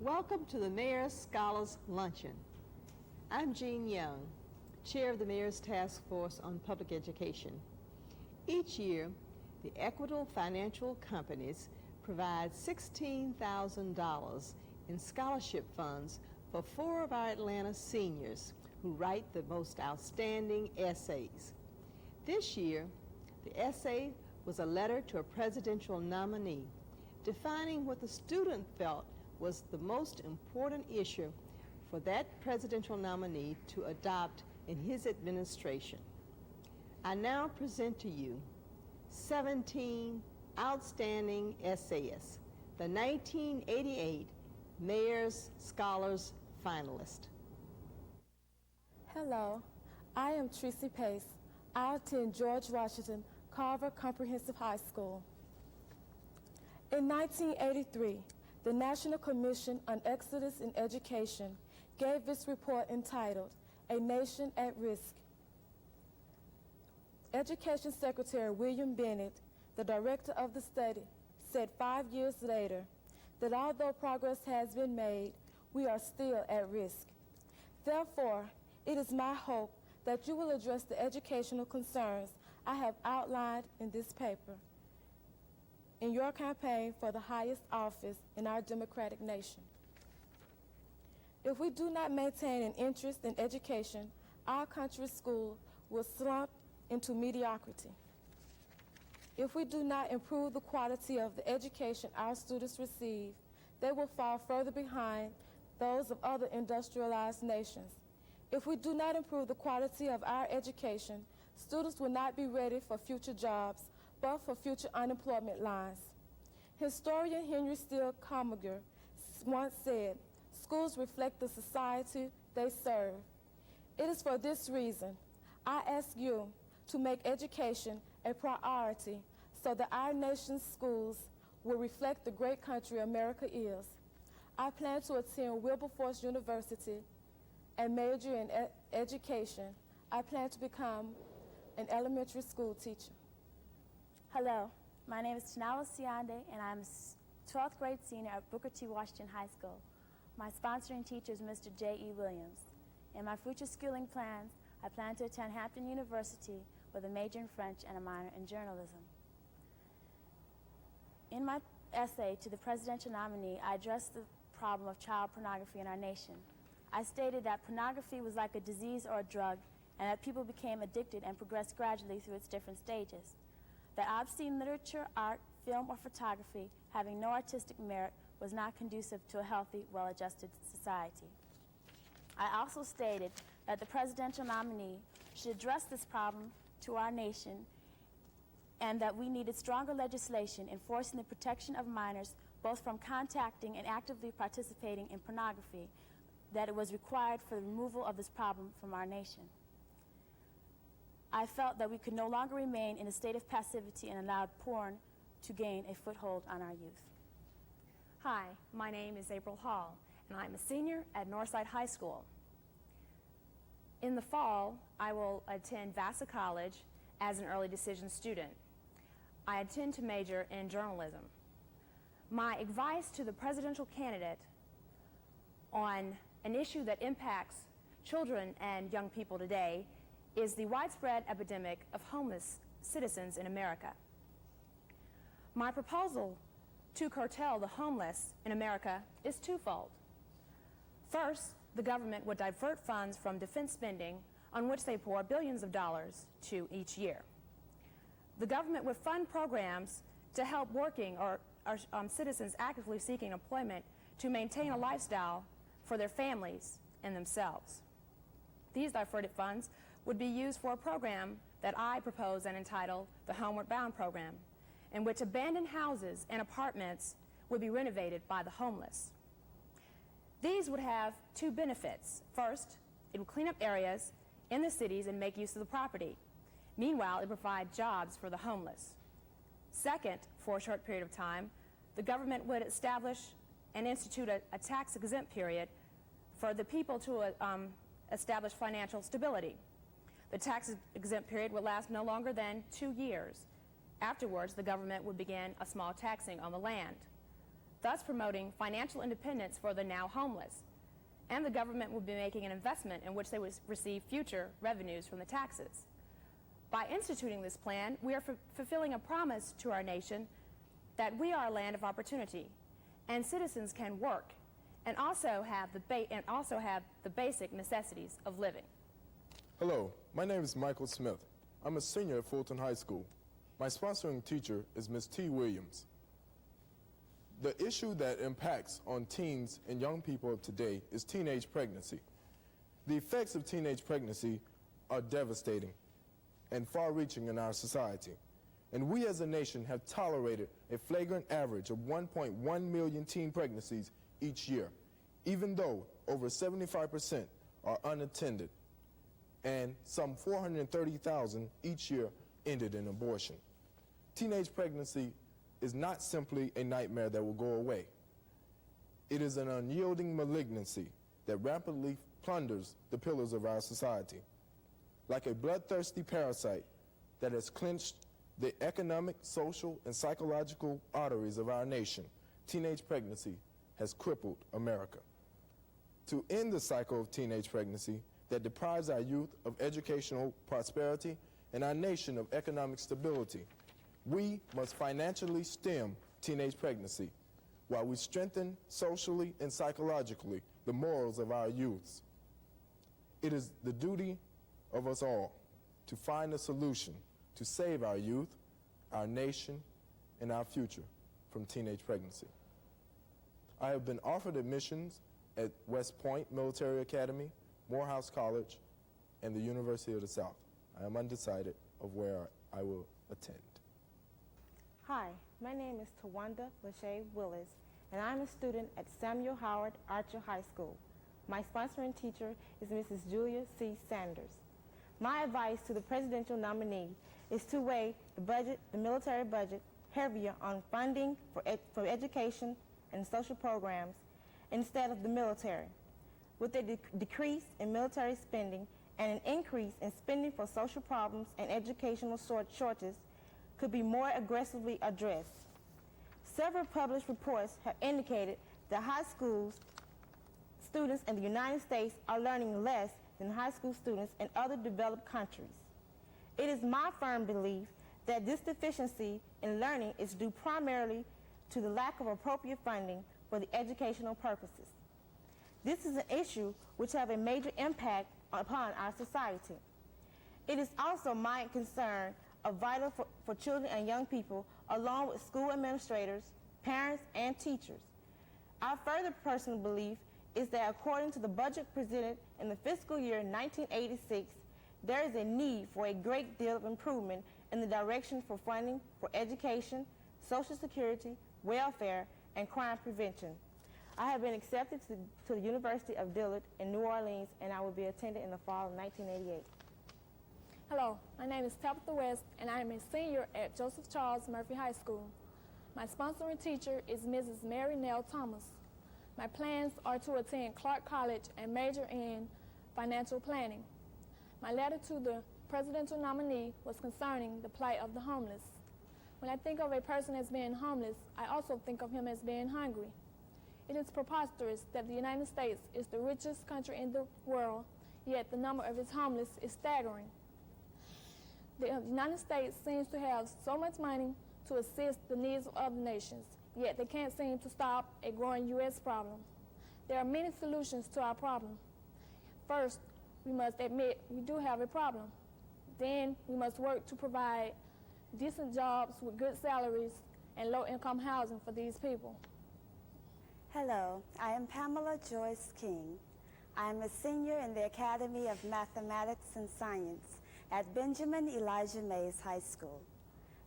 Welcome to the Mayor's Scholars Luncheon. I'm Jean Young, Chair of the Mayor's Task Force on Public Education. Each year, the Equitable Financial Companies provide $16,000 in scholarship funds for 4 of our Atlanta seniors who write the most outstanding essays. This year, the essay was a letter to a presidential nominee defining what the student felt was the most important issue for that presidential nominee to adopt in his administration. I now present to you 17 outstanding essayists, the 1988 Mayor's Scholars finalist. Hello, I am Tracy Pace. I attend George Washington Carver Comprehensive High School. In 1983, the National Commission on Excellence in Education gave its report entitled, A Nation at Risk. Education Secretary William Bennett, the director of the study, said 5 years later that although progress has been made, we are still at risk. Therefore, it is my hope that you will address the educational concerns I have outlined in this paper in your campaign for the highest office in our democratic nation. If we do not maintain an interest in education, our country's school will slump into mediocrity. If we do not improve the quality of the education our students receive, they will fall further behind those of other industrialized nations. If we do not improve the quality of our education, students will not be ready for future jobs, but for future unemployment lines. Historian Henry Steele Commager once said, "Schools reflect the society they serve." It is for this reason I ask you to make education a priority so that our nation's schools will reflect the great country America is. I plan to attend Wilberforce University and major in education. I plan to become an elementary school teacher. Hello, my name is Tanala Siande, and I'm a 12th grade senior at Booker T. Washington High School. My sponsoring teacher is Mr. J.E. Williams. In my future schooling plans, I plan to attend Hampton University with a major in French and a minor in journalism. In my essay to the presidential nominee, I addressed the problem of child pornography in our nation. I stated that pornography was like a disease or a drug, and that people became addicted and progressed gradually through its different stages. That obscene literature, art, film, or photography having no artistic merit was not conducive to a healthy, well-adjusted society. I also stated that the presidential nominee should address this problem to our nation and that we needed stronger legislation enforcing the protection of minors both from contacting and actively participating in pornography, that it was required for the removal of this problem from our nation. I felt that we could no longer remain in a state of passivity and allowed porn to gain a foothold on our youth. Hi, my name is April Hall, and I'm a senior at Northside High School. In the fall, I will attend Vassar College as an early decision student. I intend to major in journalism. My advice to the presidential candidate on an issue that impacts children and young people today is the widespread epidemic of homeless citizens in America. My proposal to curtail the homeless in America is twofold. First, the government would divert funds from defense spending on which they pour billions of dollars to each year. The government would fund programs to help working or citizens actively seeking employment to maintain a lifestyle for their families and themselves. These diverted funds would be used for a program that I propose and entitle the Homeward Bound Program, in which abandoned houses and apartments would be renovated by the homeless. These would have two benefits. First, it would clean up areas in the cities and make use of the property. Meanwhile, it would provide jobs for the homeless. Second, for a short period of time, the government would establish and institute a tax-exempt period for the people to establish financial stability. The tax-exempt period would last no longer than 2 years. Afterwards, the government would begin a small taxing on the land. thus promoting financial independence for the now homeless. And the government will be making an investment in which they will receive future revenues from the taxes. By instituting this plan, we are fulfilling a promise to our nation that we are a land of opportunity, and citizens can work and also have the basic necessities of living. Hello, my name is Michael Smith. I'm a senior at Fulton High School. My sponsoring teacher is Ms. T. Williams. The issue that impacts on teens and young people of today is teenage pregnancy. The effects of teenage pregnancy are devastating and far-reaching in our society. And we as a nation have tolerated a flagrant average of 1.1 million teen pregnancies each year, even though over 75% are unattended, and some 430,000 each year ended in abortion. Teenage pregnancy is not simply a nightmare that will go away. It is an unyielding malignancy that rapidly plunders the pillars of our society. Like a bloodthirsty parasite that has clenched the economic, social, and psychological arteries of our nation, teenage pregnancy has crippled America. To end the cycle of teenage pregnancy that deprives our youth of educational prosperity and our nation of economic stability, we must financially stem teenage pregnancy while we strengthen socially and psychologically the morals of our youths. It is the duty of us all to find a solution to save our youth, our nation, and our future from teenage pregnancy. I have been offered admissions at West Point Military Academy, Morehouse College, and the University of the South. I am undecided of where I will attend. Hi, my name is Tawanda Lachey Willis, and I'm a student at Samuel Howard Archer High School. My sponsoring teacher is Mrs. Julia C. Sanders. My advice to the presidential nominee is to weigh the military budget heavier on funding for education and social programs instead of the military. With a decrease in military spending and an increase in spending for social problems and educational shortages could be more aggressively addressed. Several published reports have indicated that high school students in the United States are learning less than high school students in other developed countries. It is my firm belief that this deficiency in learning is due primarily to the lack of appropriate funding for the educational purposes. This is an issue which has a major impact upon our society. It is also my concern of vital for children and young people, along with school administrators, parents, and teachers. Our further personal belief is that according to the budget presented in the fiscal year 1986, there is a need for a great deal of improvement in the direction for funding for education, Social Security, welfare, and crime prevention. I have been accepted to the University of Dillard in New Orleans, and I will be attending in the fall of 1988. Hello, my name is Tabitha West, and I am a senior at Joseph Charles Murphy High School. My sponsoring teacher is Mrs. Mary Nell Thomas. My plans are to attend Clark College and major in financial planning. My letter to the presidential nominee was concerning the plight of the homeless. When I think of a person as being homeless, I also think of him as being hungry. It is preposterous that the United States is the richest country in the world, yet the number of its homeless is staggering. The United States seems to have so much money to assist the needs of other nations, yet they can't seem to stop a growing U.S. problem. There are many solutions to our problem. First, we must admit we do have a problem. Then we must work to provide decent jobs with good salaries and low-income housing for these people. Hello, I am Pamela Joyce King. I am a senior in the Academy of Mathematics and Science at Benjamin Elijah Mays High School.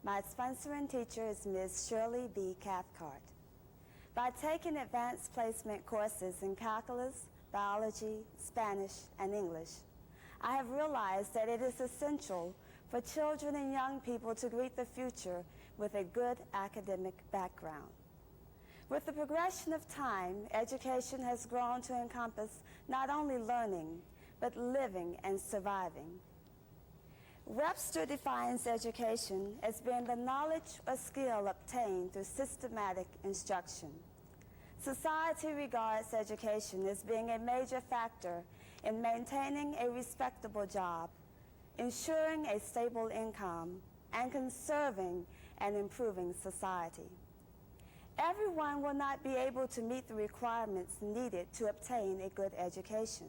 My sponsoring teacher is Ms. Shirley B. Cathcart. By taking advanced placement courses in calculus, biology, Spanish, and English, I have realized that it is essential for children and young people to greet the future with a good academic background. With the progression of time, education has grown to encompass not only learning, but living and surviving. Webster defines education as being the knowledge or skill obtained through systematic instruction. Society regards education as being a major factor in maintaining a respectable job, ensuring a stable income, and conserving and improving society. Everyone will not be able to meet the requirements needed to obtain a good education.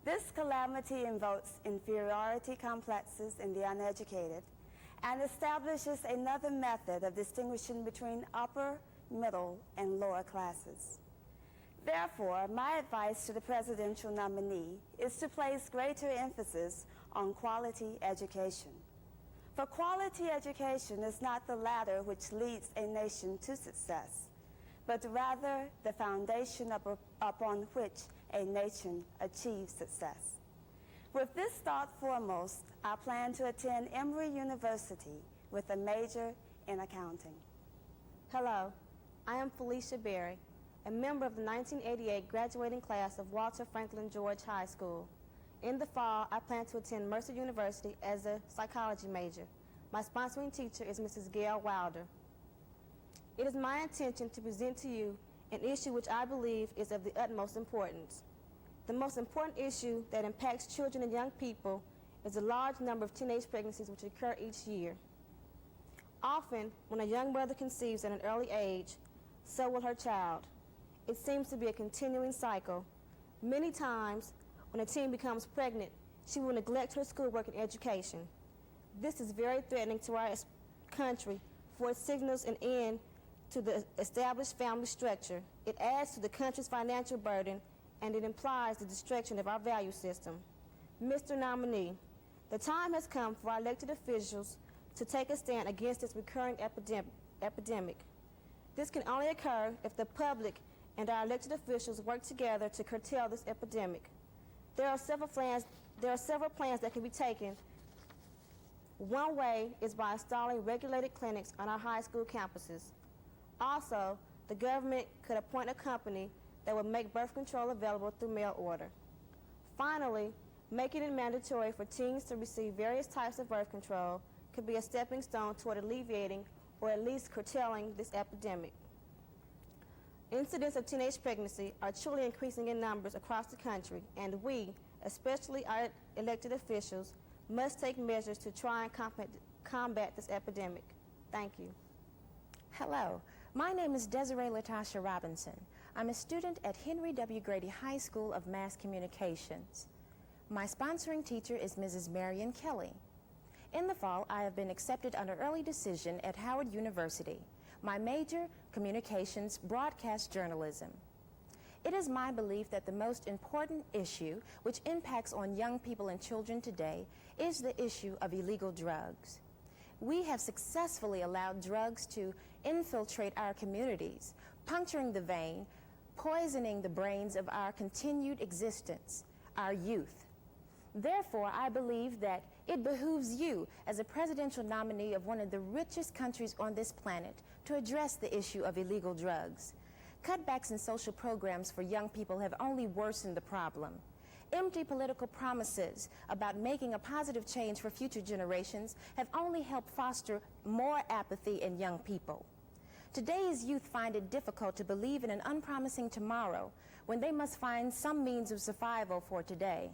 This calamity invokes inferiority complexes in the uneducated and establishes another method of distinguishing between upper, middle, and lower classes. Therefore, my advice to the presidential nominee is to place greater emphasis on quality education. For quality education is not the ladder which leads a nation to success, but rather the foundation upon which a nation achieves success. With this thought foremost, I plan to attend Emory University with a major in accounting. Hello, I am Felicia Berry, a member of the 1988 graduating class of Walter Franklin George High School. In the fall, I plan to attend Mercer University as a psychology major. My sponsoring teacher is Mrs. Gail Wilder. It is my intention to present to you an issue which I believe is of the utmost importance. The most important issue that impacts children and young people is the large number of teenage pregnancies which occur each year. Often, when a young mother conceives at an early age, so will her child. It seems to be a continuing cycle. Many times, when a teen becomes pregnant, she will neglect her schoolwork and education. This is very threatening to our country, for it signals an end to the established family structure. It adds to the country's financial burden, and it implies the destruction of our value system. Mr. Nominee, the time has come for our elected officials to take a stand against this recurring epidemic. This can only occur if the public and our elected officials work together to curtail this epidemic. There are several plans that can be taken. One way is by installing regulated clinics on our high school campuses. Also, the government could appoint a company that would make birth control available through mail order. Finally, making it mandatory for teens to receive various types of birth control could be a stepping stone toward alleviating or at least curtailing this epidemic. Incidents of teenage pregnancy are truly increasing in numbers across the country, and we, especially our elected officials, must take measures to try and combat this epidemic. Thank you. Hello, my name is Desiree Latasha Robinson. I'm a student at Henry W. Grady High School of Mass Communications. My sponsoring teacher is Mrs. Marion Kelly. In the fall, I have been accepted under early decision at Howard University. My major, communications, broadcast journalism. It is my belief that the most important issue which impacts on young people and children today is the issue of illegal drugs. We have successfully allowed drugs to infiltrate our communities, puncturing the vein, poisoning the brains of our continued existence, our youth. Therefore, I believe that it behooves you, as a presidential nominee of one of the richest countries on this planet, to address the issue of illegal drugs. Cutbacks in social programs for young people have only worsened the problem. Empty political promises about making a positive change for future generations have only helped foster more apathy in young people. Today's youth find it difficult to believe in an unpromising tomorrow when they must find some means of survival for today.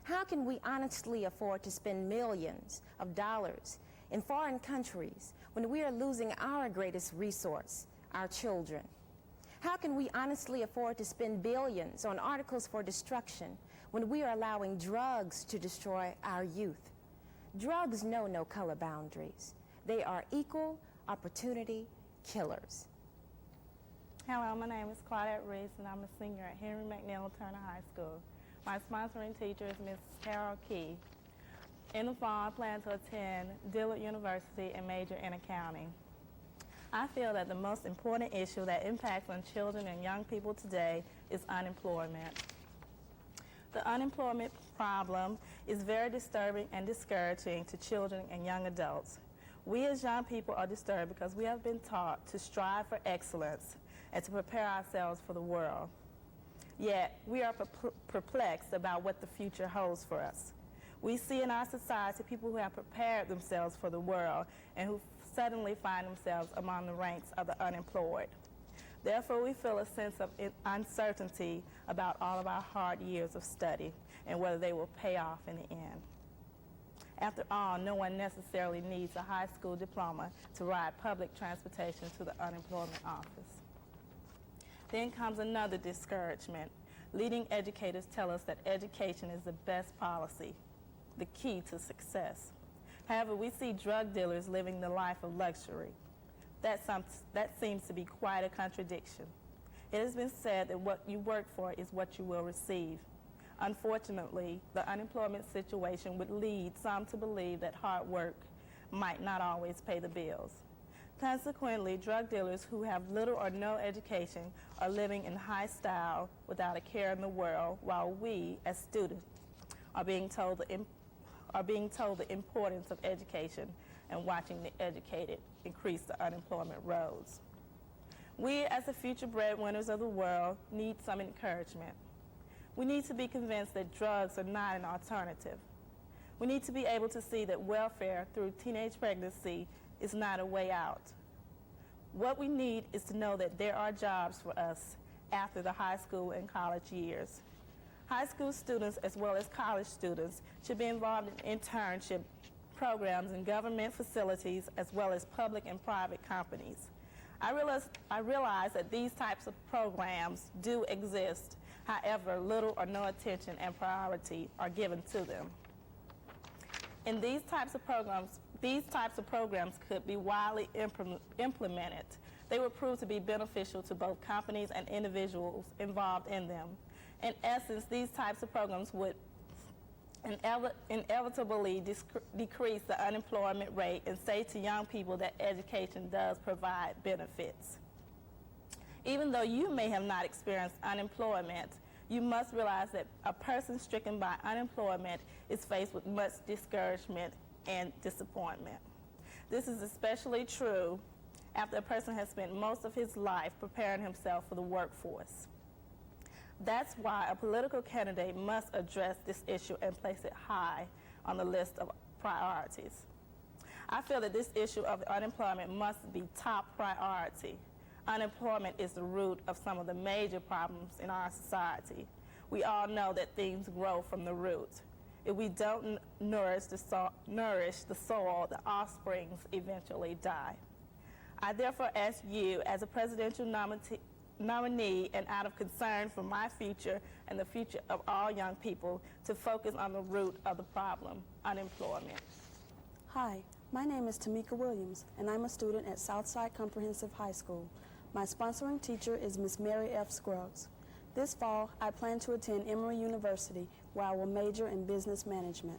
How can we honestly afford to spend millions of dollars in foreign countries when we are losing our greatest resource, our children? How can we honestly afford to spend billions on articles for destruction when we are allowing drugs to destroy our youth? Drugs know no color boundaries. They are equal opportunity killers. Hello, my name is Claudette Reese, and I'm a senior at Henry McNeil Turner High School. My sponsoring teacher is Ms. Carol Key. In the fall, I plan to attend Dillard University and major in accounting. I feel that the most important issue that impacts on children and young people today is unemployment. The unemployment problem is very disturbing and discouraging to children and young adults. We as young people are disturbed because we have been taught to strive for excellence and to prepare ourselves for the world. Yet, we are perplexed about what the future holds for us. We see in our society people who have prepared themselves for the world and who suddenly find themselves among the ranks of the unemployed. Therefore, we feel a sense of uncertainty about all of our hard years of study and whether they will pay off in the end. After all, no one necessarily needs a high school diploma to ride public transportation to the unemployment office. Then comes another discouragement. Leading educators tell us that education is the best policy, the key to success. However, we see drug dealers living the life of luxury. That seems to be quite a contradiction. It has been said that what you work for is what you will receive. Unfortunately, the unemployment situation would lead some to believe that hard work might not always pay the bills. Consequently, drug dealers who have little or no education are living in high style without a care in the world, while we, as students, are being told the importance of education and watching the educated increase the unemployment rolls. We, as the future breadwinners of the world, need some encouragement. We need to be convinced that drugs are not an alternative. We need to be able to see that welfare through teenage pregnancy is not a way out. What we need is to know that there are jobs for us after the high school and college years. High school students as well as college students should be involved in internship programs in government facilities as well as public and private companies. I realize that these types of programs do exist. However, little or no attention and priority are given to them. In these types of programs could be widely implemented. They would prove to be beneficial to both companies and individuals involved in them. In essence, these types of programs would inevitably decrease the unemployment rate and say to young people that education does provide benefits. Even though you may have not experienced unemployment, you must realize that a person stricken by unemployment is faced with much discouragement and disappointment. This is especially true after a person has spent most of his life preparing himself for the workforce. That's why a political candidate must address this issue and place it high on the list of priorities. I feel that this issue of unemployment must be top priority. Unemployment is the root of some of the major problems in our society. We all know that things grow from the root. If we don't nourish the soil, the offsprings eventually die. I therefore ask you, as a presidential nominee and out of concern for my future and the future of all young people, to focus on the root of the problem, unemployment. Hi, my name is Tamika Williams, and I'm a student at Southside Comprehensive High School. My sponsoring teacher is Miss Mary F. Scruggs. This fall, I plan to attend Emory University, where I will major in business management.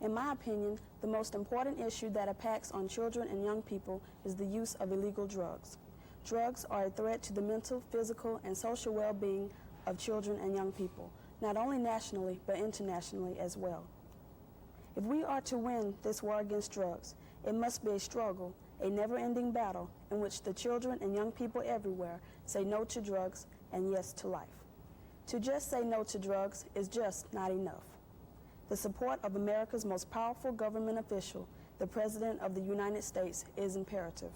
In my opinion, the most important issue that impacts on children and young people is the use of illegal drugs. Drugs are a threat to the mental, physical, and social well-being of children and young people, not only nationally, but internationally as well. If we are to win this war against drugs, it must be a struggle, a never-ending battle in which the children and young people everywhere say no to drugs and yes to life. To just say no to drugs is just not enough. The support of America's most powerful government official, the President of the United States, is imperative.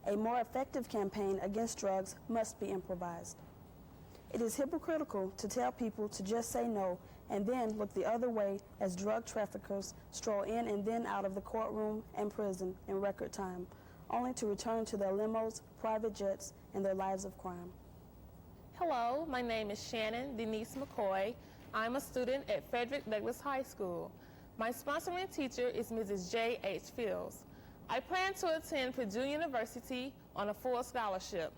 A more effective campaign against drugs must be improvised. It is hypocritical to tell people to just say no and then look the other way as drug traffickers stroll in and then out of the courtroom and prison in record time, only to return to their limos, private jets, and their lives of crime. Hello, my name is Shannon Denise McCoy. I'm a student at Frederick Douglass High School. My sponsoring teacher is Mrs. J.H. Fields. I plan to attend Purdue University on a full scholarship.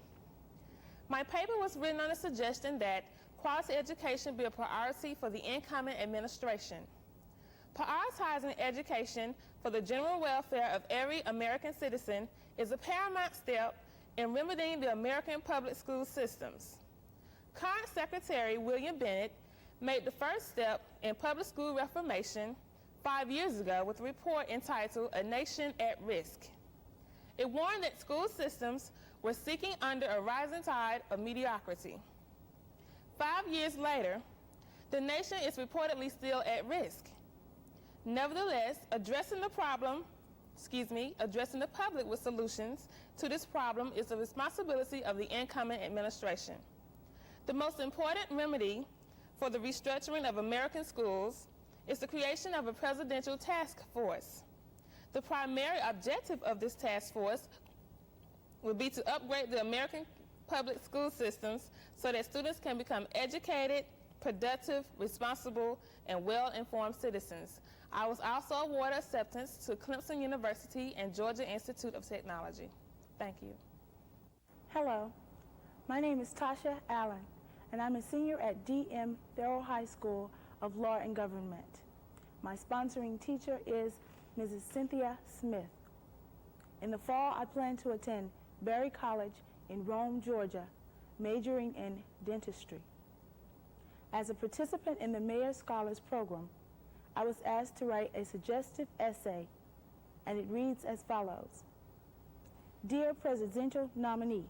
My paper was written on a suggestion that quality education be a priority for the incoming administration. Prioritizing education for the general welfare of every American citizen is a paramount step in remedying the American public school systems. Current Secretary William Bennett made the first step in public school reformation 5 years ago with a report entitled A Nation at Risk. It warned that school systems were sinking under a rising tide of mediocrity. 5 years later, the nation is reportedly still at risk. Nevertheless, addressing the problem addressing the public with solutions to this problem is the responsibility of the incoming administration. The most important remedy for the restructuring of American schools is the creation of a presidential task force. The primary objective of this task force would be to upgrade the American public school systems so that students can become educated, productive, responsible, and well-informed citizens. I was also awarded acceptance to Clemson University and Georgia Institute of Technology. Thank you. Hello, my name is Tasha Allen, and I'm a senior at D.M. Farrell High School of Law and Government. My sponsoring teacher is Mrs. Cynthia Smith. In the fall, I plan to attend Berry College in Rome, Georgia, majoring in dentistry. As a participant in the Mayor Scholars Program, I was asked to write a suggestive essay, and it reads as follows. Dear Presidential Nominee,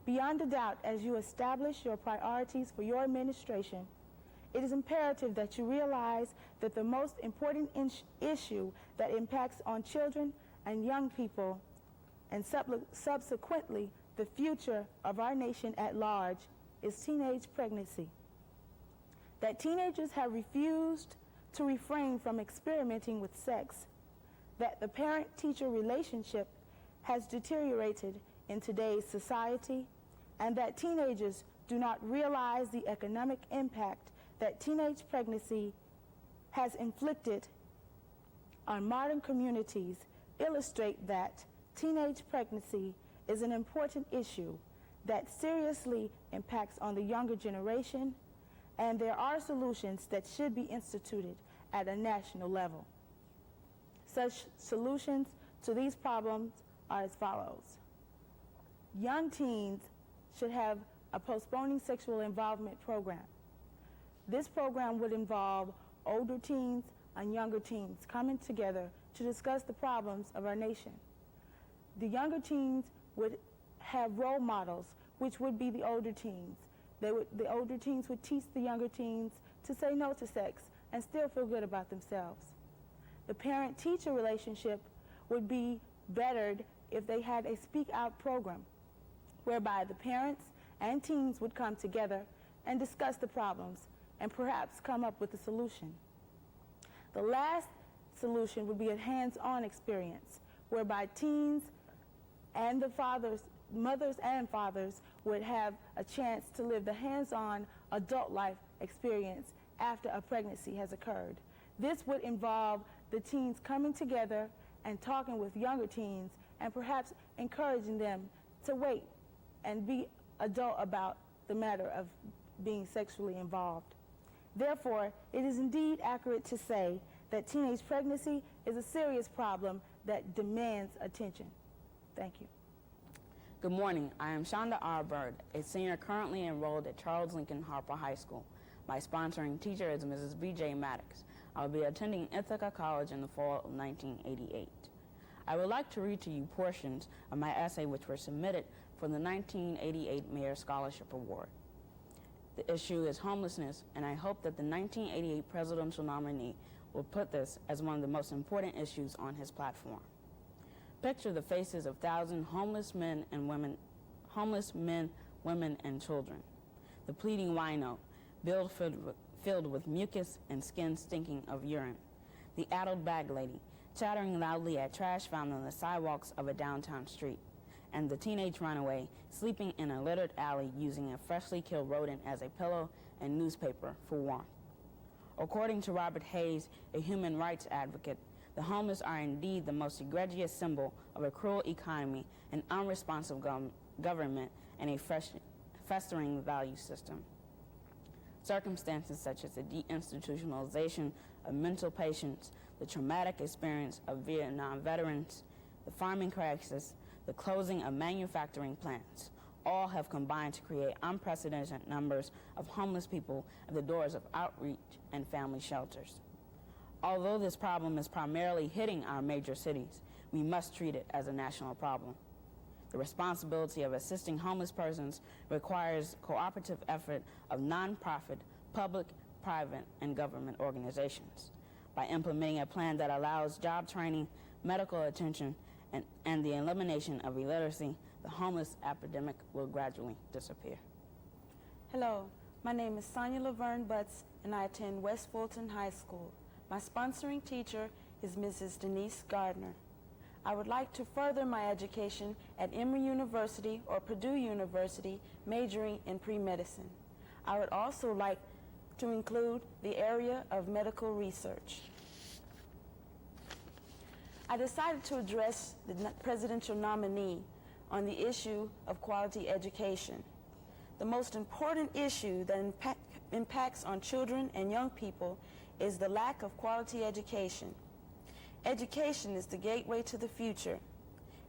beyond a doubt, as you establish your priorities for your administration, it is imperative that you realize that the most important issue that impacts on children and young people, and subsequently the future of our nation at large, is teenage pregnancy. That teenagers have refused to refrain from experimenting with sex, that the parent-teacher relationship has deteriorated in today's society, and that teenagers do not realize the economic impact that teenage pregnancy has inflicted on modern communities illustrate that teenage pregnancy is an important issue that seriously impacts on the younger generation, and there are solutions that should be instituted at a national level. Such solutions to these problems are as follows. Young teens should have a postponing sexual involvement program. This program would involve older teens and younger teens coming together to discuss the problems of our nation. The younger teens would have role models, which would be the older teens. The older teens would teach the younger teens to say no to sex and still feel good about themselves. The parent-teacher relationship would be bettered if they had a speak-out program whereby the parents and teens would come together and discuss the problems and perhaps come up with a solution. The last solution would be a hands-on experience whereby teens and the mothers and fathers would have a chance to live the hands-on adult life experience after a pregnancy has occurred. This would involve the teens coming together and talking with younger teens and perhaps encouraging them to wait and be adult about the matter of being sexually involved. Therefore, it is indeed accurate to say that teenage pregnancy is a serious problem that demands attention. Thank you. Good morning. I am Shonda R. Bird, a senior currently enrolled at Charles Lincoln Harper High School. My sponsoring teacher is Mrs. B.J. Maddox. I will be attending Ithaca College in the fall of 1988. I would like to read to you portions of my essay which were submitted for the 1988 Mayor Scholarship Award. The issue is homelessness, and I hope that the 1988 presidential nominee will put this as one of the most important issues on his platform. Picture the faces of thousands homeless men, women, and children. The pleading wino, bill filled with mucus and skin stinking of urine. The addled bag lady, chattering loudly at trash found on the sidewalks of a downtown street. And the teenage runaway, sleeping in a littered alley using a freshly killed rodent as a pillow and newspaper for warmth. According to Robert Hayes, a human rights advocate, the homeless are indeed the most egregious symbol of a cruel economy, an unresponsive government, and a festering value system. Circumstances such as the deinstitutionalization of mental patients, the traumatic experience of Vietnam veterans, the farming crisis, the closing of manufacturing plants, all have combined to create unprecedented numbers of homeless people at the doors of outreach and family shelters. Although this problem is primarily hitting our major cities, we must treat it as a national problem. The responsibility of assisting homeless persons requires cooperative effort of nonprofit, public, private, and government organizations. By implementing a plan that allows job training, medical attention, and the elimination of illiteracy, the homeless epidemic will gradually disappear. Hello, my name is Sonia Laverne Butts, and I attend West Fulton High School. My sponsoring teacher is Mrs. Denise Gardner. I would like to further my education at Emory University or Purdue University, majoring in pre-medicine. I would also like to include the area of medical research. I decided to address the presidential nominee on the issue of quality education. The most important issue that impacts on children and young people is the lack of quality education. Education is the gateway to the future.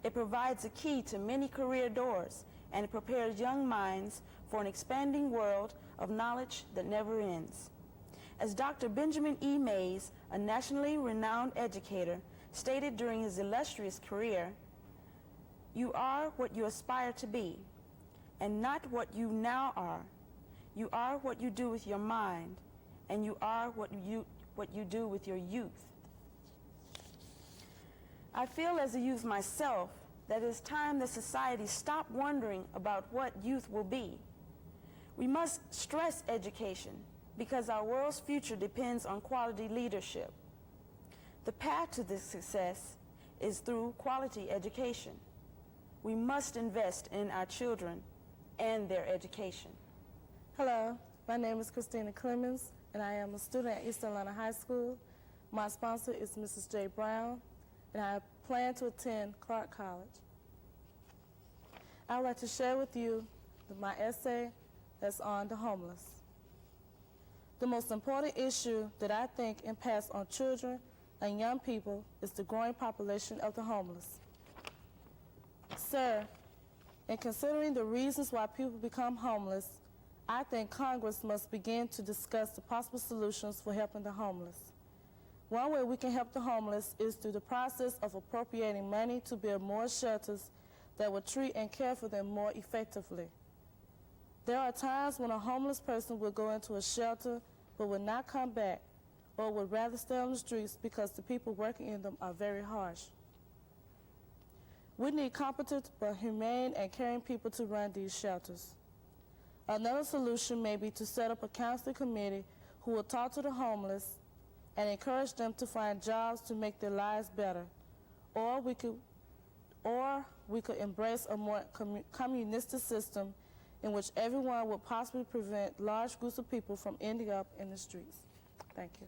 It provides a key to many career doors, and it prepares young minds for an expanding world of knowledge that never ends. As Dr. Benjamin E. Mays, a nationally renowned educator, stated during his illustrious career, "You are what you aspire to be, and not what you now are. You are what you do with your mind, and you are what you do with your youth." I feel as a youth myself that it's time that society stop wondering about what youth will be. We must stress education because our world's future depends on quality leadership. The path to this success is through quality education. We must invest in our children and their education. Hello, my name is Christina Clemens, and I am a student at East Atlanta High School. My sponsor is Mrs. J. Brown, and I plan to attend Clark College. I would like to share with you my essay that's on the homeless. The most important issue that I think impacts on children and young people is the growing population of the homeless. Sir, in considering the reasons why people become homeless, I think Congress must begin to discuss the possible solutions for helping the homeless. One way we can help the homeless is through the process of appropriating money to build more shelters that will treat and care for them more effectively. There are times when a homeless person will go into a shelter but will not come back, or would rather stay on the streets because the people working in them are very harsh. We need competent but humane and caring people to run these shelters. Another solution may be to set up a counseling committee who will talk to the homeless and encourage them to find jobs to make their lives better. Or we could embrace a more communistic system in which everyone would possibly prevent large groups of people from ending up in the streets. Thank you.